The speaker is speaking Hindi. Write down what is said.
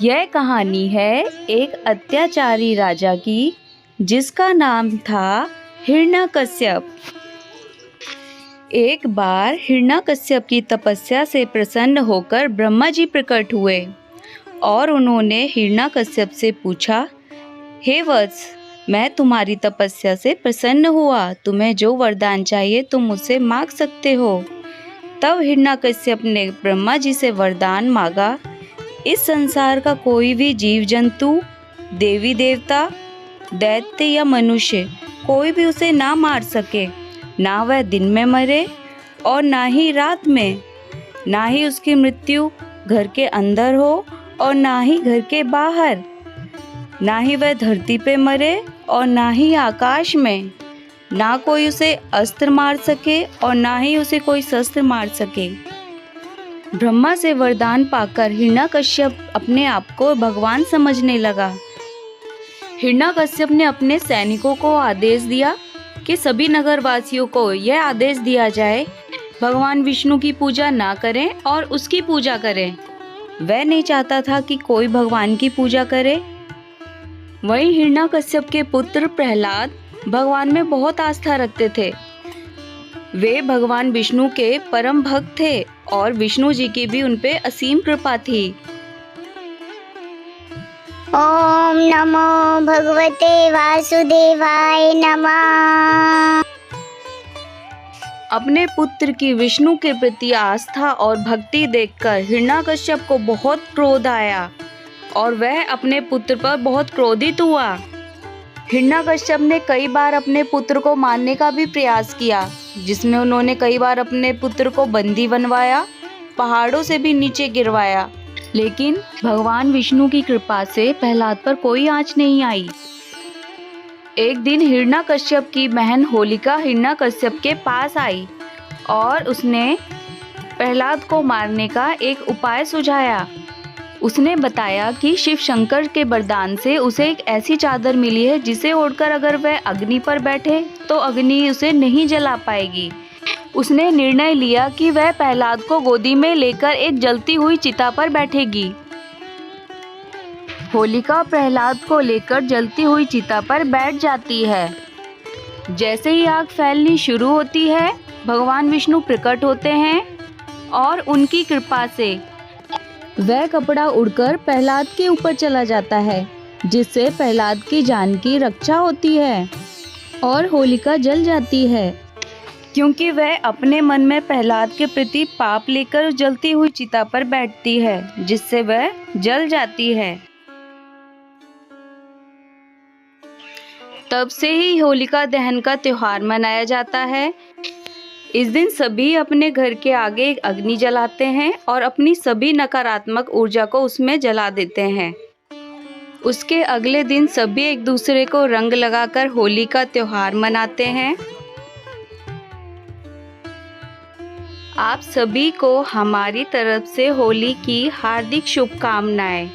यह कहानी है एक अत्याचारी राजा की जिसका नाम था हिरण्यकश्यप। एक बार हिरण्यकश्यप की तपस्या से प्रसन्न होकर ब्रह्मा जी प्रकट हुए और उन्होंने हिरण्यकश्यप से पूछा, हे वत्स, मैं तुम्हारी तपस्या से प्रसन्न हुआ, तुम्हें जो वरदान चाहिए तुम मुझसे मांग सकते हो। तब हिरण्यकश्यप ने ब्रह्मा जी से वरदान मांगा, इस संसार का कोई भी जीव जंतु, देवी देवता, दैत्य या मनुष्य कोई भी उसे ना मार सके, ना वह दिन में मरे और ना ही रात में, ना ही उसकी मृत्यु घर के अंदर हो और ना ही घर के बाहर, ना ही वह धरती पे मरे और ना ही आकाश में, ना कोई उसे अस्त्र मार सके और ना ही उसे कोई शस्त्र मार सके। ब्रह्मा से वरदान पाकर हिरण्यकश्यप अपने आप को भगवान समझने लगा। हिरण्यकश्यप ने अपने सैनिकों को आदेश दिया कि सभी नगरवासियों को यह आदेश दिया जाए, भगवान विष्णु की पूजा ना करें और उसकी पूजा करें। वह नहीं चाहता था कि कोई भगवान की पूजा करे। वहीं हिरण्यकश्यप के पुत्र प्रहलाद भगवान में बहुत आस्था रखते थे। वे भगवान विष्णु के परम भक्त थे और विष्णु जी की भी उन पे असीम कृपा थी। ओम नमो भगवते वासुदेवाय नमः। अपने पुत्र की विष्णु के प्रति आस्था और भक्ति देखकर हिरण्यकश्यप को बहुत क्रोध आया और वह अपने पुत्र पर बहुत क्रोधित हुआ। हिरण्यकश्यप ने कई बार अपने पुत्र को मारने का भी प्रयास किया, जिसमें उन्होंने कई बार अपने पुत्र को बंदी बनवाया, पहाड़ों से भी नीचे गिरवाया, लेकिन भगवान विष्णु की कृपा से प्रहलाद पर कोई आंच नहीं आई। एक दिन हिरण्यकश्यप की बहन होलिका हिरण्यकश्यप के पास आई और उसने प्रहलाद को मारने का एक उपाय सुझाया। उसने बताया कि शिव शंकर के वरदान से उसे एक ऐसी चादर मिली है जिसे ओढ़कर अगर वह अग्नि पर बैठे तो अग्नि उसे नहीं जला पाएगी। उसने निर्णय लिया कि वह प्रहलाद को गोदी में लेकर एक जलती हुई चिता पर बैठेगी। होलिका प्रहलाद को लेकर जलती हुई चिता पर बैठ जाती है। जैसे ही आग फैलनी शुरू होती है, भगवान विष्णु प्रकट होते हैं और उनकी कृपा से वह कपड़ा उड़कर प्रहलाद के ऊपर चला जाता है, जिससे प्रहलाद की जान की रक्षा होती है और होलिका जल जाती है, क्योंकि वह अपने मन में प्रहलाद के प्रति पाप लेकर जलती हुई चिता पर बैठती है, जिससे वह जल जाती है। तब से ही होलिका दहन का त्योहार मनाया जाता है। इस दिन सभी अपने घर के आगे एक अग्नि जलाते हैं और अपनी सभी नकारात्मक ऊर्जा को उसमें जला देते हैं। उसके अगले दिन सभी एक दूसरे को रंग लगाकर होली का त्योहार मनाते हैं। आप सभी को हमारी तरफ से होली की हार्दिक शुभकामनाएं।